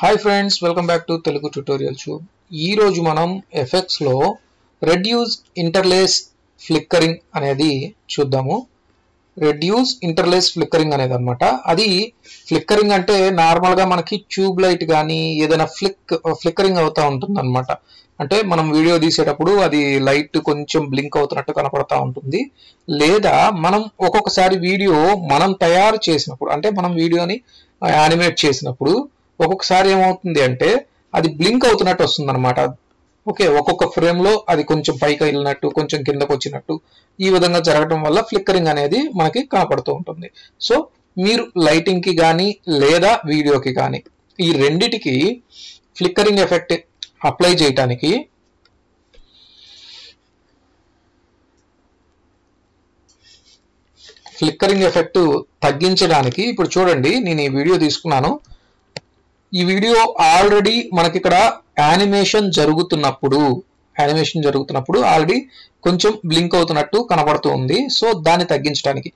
Hi friends, welcome back to Telugu tutorial tube. ఈ రోజు మనం ఎఫెక్ట్స్ లో రెడ్యూస్ ఇంటర్లేస్ ఫ్లిక్కరింగ్ అనేది చూద్దాము. రెడ్యూస్ ఇంటర్లేస్ ఫ్లిక్కరింగ్ అనేది అన్నమాట. అది ఫ్లిక్కరింగ్ అంటే నార్మల్ గా మనకి ట్యూబ్ లైట్ కానీ ఏదైనా ఫ్లిక్కరింగ్ అవుతా ఉంటుంది అనమాట. అంటే మనం వీడియో తీసేటప్పుడు అది లైట్ కొంచెం బ్లింక్ అవుతున్నట్టు కనపడతా ఉంటుంది. లేదా మనం ఒక్కొక్కసారి వీడియో మనం తయారు చేసినప్పుడు, అంటే మనం వీడియోని యానిమేట్ చేసినప్పుడు ఒక్కొక్కసారి ఏమవుతుంది అంటే అది బ్లింక్ అవుతున్నట్టు వస్తుంది అనమాట. ఓకే, ఒక్కొక్క ఫ్రేమ్ లో అది కొంచెం పైకి వెళ్ళినట్టు, కొంచెం కిందకు వచ్చినట్టు, ఈ విధంగా జరగడం వల్ల ఫ్లిక్కరింగ్ అనేది మనకి కనపడుతూ ఉంటుంది. సో మీరు లైటింగ్ కి కానీ లేదా వీడియోకి కానీ ఈ రెండిటికి ఫ్లిక్కరింగ్ ఎఫెక్ట్ అప్లై చేయడానికి ఫ్లిక్కరింగ్ ఎఫెక్ట్ తగ్గించడానికి ఇప్పుడు చూడండి, నేను ఈ వీడియో తీసుకున్నాను. ఈ వీడియో ఆల్రెడీ మనకి ఇక్కడ యానిమేషన్ జరుగుతున్నప్పుడు ఆల్రెడీ కొంచెం బ్లింక్ అవుతున్నట్టు కనబడుతూ ఉంది. సో దాన్ని తగ్గించడానికి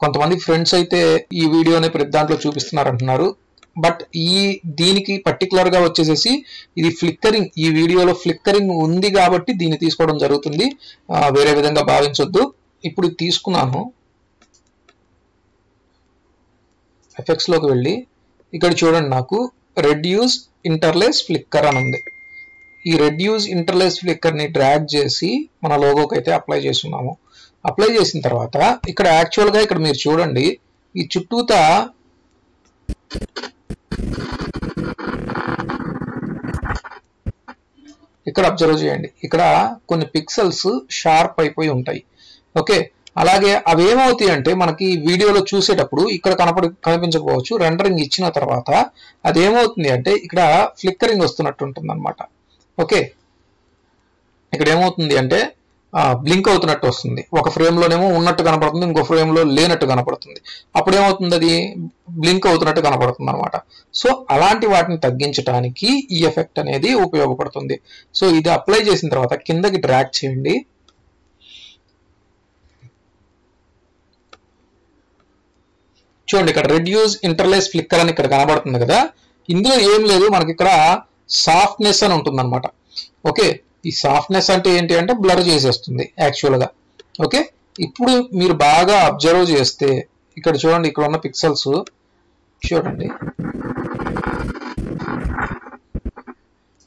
కొంతమంది ఫ్రెండ్స్ అయితే ఈ వీడియోని ప్రతి దాంట్లో చూపిస్తున్నారు అంటున్నారు. బట్ దీనికి పర్టికులర్ గా వచ్చేసేసి ఇది ఫ్లిక్కరింగ్, ఈ వీడియోలో ఫ్లిక్కరింగ్ ఉంది కాబట్టి దీన్ని తీసుకోవడం జరుగుతుంది. వేరే విధంగా భావించొద్దు. ఇప్పుడు తీసుకున్నాను, ఎఫెక్ట్స్ లోకి వెళ్ళి ఇక్కడ చూడండి, నాకు రెడ్యూస్ ఇంటర్లేస్ ఫ్లిక్కర్ అని ఉంది. ఈ రెడ్యూస్ ఇంటర్లేస్ ఫ్లిక్కర్ ని డ్రాగ్ చేసి మన లోగోకి అయితే అప్లై చేస్తున్నాము. అప్లై చేసిన తర్వాత ఇక్కడ యాక్చువల్ గా ఇక్కడ మీరు చూడండి, ఈ చుట్టూతా ఇక్కడ అబ్జర్వ్ చేయండి, ఇక్కడ కొన్ని పిక్సెల్స్ షార్ప్ అయిపోయి ఉంటాయి. ఓకే, అలాగే అవి ఏమవుతాయి అంటే మనకి వీడియోలో చూసేటప్పుడు ఇక్కడ కనిపించకపోవచ్చు. రెండరింగ్ ఇచ్చిన తర్వాత అది ఏమవుతుంది అంటే ఇక్కడ ఫ్లిక్కరింగ్ వస్తున్నట్టు ఉంటుంది అనమాట. ఓకే, ఇక్కడ ఏమవుతుంది అంటే బ్లింక్ అవుతున్నట్టు వస్తుంది. ఒక ఫ్రేమ్ లోనేమో ఉన్నట్టు కనపడుతుంది, ఇంకో ఫ్రేమ్ లో లేనట్టు కనపడుతుంది. అప్పుడు ఏమవుతుంది, అది బ్లింక్ అవుతున్నట్టు కనపడుతుంది అనమాట. సో అలాంటి వాటిని తగ్గించడానికి ఈ ఎఫెక్ట్ అనేది ఉపయోగపడుతుంది. సో ఇది అప్లై చేసిన తర్వాత కిందకి డ్రాగ్ చేయండి. చూడండి, ఇక్కడ రెడ్యూస్ ఇంటర్లేస్ ఫ్లిక్కర్ అని ఇక్కడ కనబడుతుంది కదా. ఇందులో ఏం లేదు, మనకి ఇక్కడ సాఫ్ట్నెస్ అని ఉంటుంది అనమాట. ఓకే, ఈ సాఫ్ట్నెస్ అంటే ఏంటి అంటే బ్లర్ చేసేస్తుంది యాక్చువల్ గా. ఓకే, ఇప్పుడు మీరు బాగా అబ్జర్వ్ చేస్తే ఇక్కడ చూడండి, ఇక్కడ ఉన్న పిక్సెల్స్ చూడండి,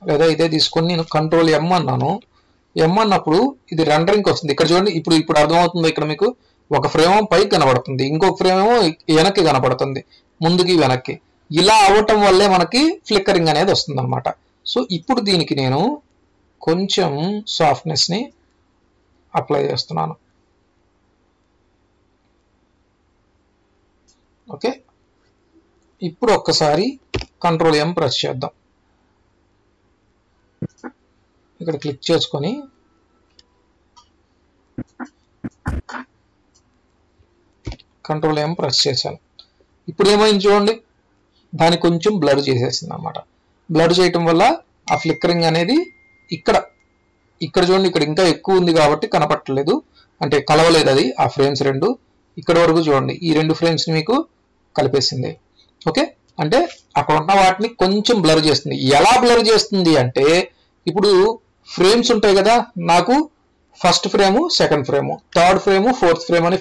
లేదా ఇదే తీసుకొని నేను కంట్రోల్ ఎం అన్నాను. ఎం అన్నప్పుడు ఇది రెండరింగ్ వస్తుంది. ఇక్కడ చూడండి, ఇప్పుడు అర్థమవుతుంది. ఇక్కడ మీకు ఒక ఫ్రేమ్ పైకి కనబడుతుంది, ఇంకొక ఫ్రేమ్ ఏమో వెనక్కి కనబడుతుంది, ముందుకి వెనక్కి. ఇలా అవటం వల్లే మనకి ఫ్లిక్కరింగ్ అనేది వస్తుంది అనమాట. సో ఇప్పుడు దీనికి నేను కొంచెం సాఫ్ట్నెస్ ని అప్లై చేస్తున్నాను. ఓకే, ఇప్పుడు ఒక్కసారి కంట్రోల్ ఎం ప్రెస్ చేద్దాం. ఇక్కడ క్లిక్ చేసుకొని కంట్రోల్ ఎం ప్రెస్ చేశాను. ఇప్పుడు ఏమైంది చూడండి, దాన్ని కొంచెం బ్లర్ చేసేసింది అనమాట. బ్లర్ చేయటం వల్ల ఆ ఫ్లిక్కరింగ్ అనేది ఇక్కడ చూడండి, ఇక్కడ ఇంకా ఎక్కువ ఉంది కాబట్టి కనపట్టలేదు, అంటే కలవలేదు అది. ఆ ఫ్రేమ్స్ రెండు ఇక్కడ వరకు చూడండి, ఈ రెండు ఫ్రేమ్స్ ని మీకు కలిపేసింది. ఓకే, అంటే అక్కడ ఉన్న వాటిని కొంచెం బ్లర్ చేస్తుంది. ఎలా బ్లర్ చేస్తుంది అంటే ఇప్పుడు ఫ్రేమ్స్ ఉంటాయి కదా, నాకు first frame, second frame, third frame, fourth frame అని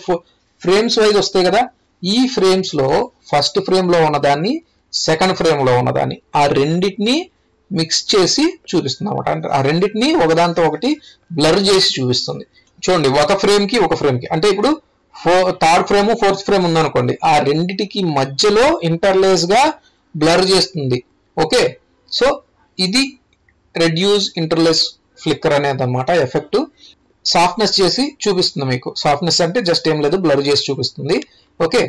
ఫ్రేమ్స్ వైజ్ వస్తాయి కదా. ఈ ఫ్రేమ్స్ లో ఫస్ట్ ఫ్రేమ్ లో ఉన్నదాన్ని, సెకండ్ ఫ్రేమ్ లో ఉన్నదాన్ని, ఆ రెండింటిని మిక్స్ చేసి చూపిస్తుంది అనమాట. అంటే ఆ రెండింటిని ఒకదాంతో ఒకటి బ్లర్ చేసి చూపిస్తుంది. చూడండి, ఒక ఫ్రేమ్ కి అంటే ఇప్పుడు థర్డ్ ఫ్రేమ్, ఫోర్త్ ఫ్రేమ్ ఉందనుకోండి, ఆ రెండిటికి మధ్యలో ఇంటర్లేస్ గా బ్లర్ చేస్తుంది. ఓకే, సో ఇది రెడ్యూస్ ఇంటర్లేస్ ఫ్లిక్కర్ అనేది అనమాట ఎఫెక్ట్. సాఫ్ట్నెస్ చేసి చూపిస్తుంది మీకు. సాఫ్ట్నెస్ అంటే జస్ట్ ఏం లేదు, బ్లర్ చేసి చూపిస్తుంది. ఓకే,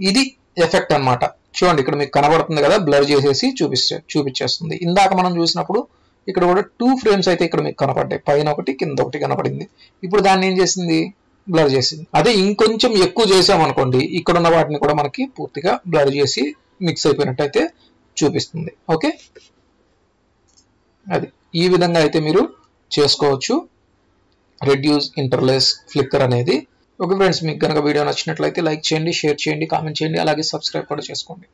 ఇది ఎఫెక్ట్ అనమాట. చూడండి, ఇక్కడ మీకు కనబడుతుంది కదా, బ్లర్ చేసేసి చూపించేస్తుంది. ఇందాక మనం చూసినప్పుడు ఇక్కడ కూడా 2 ఫ్రేమ్స్ అయితే ఇక్కడ మీకు కనపడ్డాయి, పైన ఒకటి కింద ఒకటి కనపడింది. ఇప్పుడు దాన్ని ఏం చేసింది, బ్లర్ చేసింది. అదే ఇంకొంచెం ఎక్కువ చేసామనుకోండి, ఇక్కడ ఉన్న వాటిని కూడా మనకి పూర్తిగా బ్లర్ చేసి మిక్స్ అయిపోయినట్టయితే చూపిస్తుంది. ఓకే, అది ఈ విధంగా అయితే మీరు చేసుకోవచ్చు రెడ్యూస్ ఇంటర్లేస్ ఫ్లిక్కర్ అనేది. ఓకే ఫ్రెండ్స్, మీకు కనుక వీడియో నచ్చినట్లయితే లైక్ చేయండి, షేర్ చేయండి, కామెంట్ చేయండి, అలాగే సబ్స్క్రైబ్ కూడా చేసుకోండి.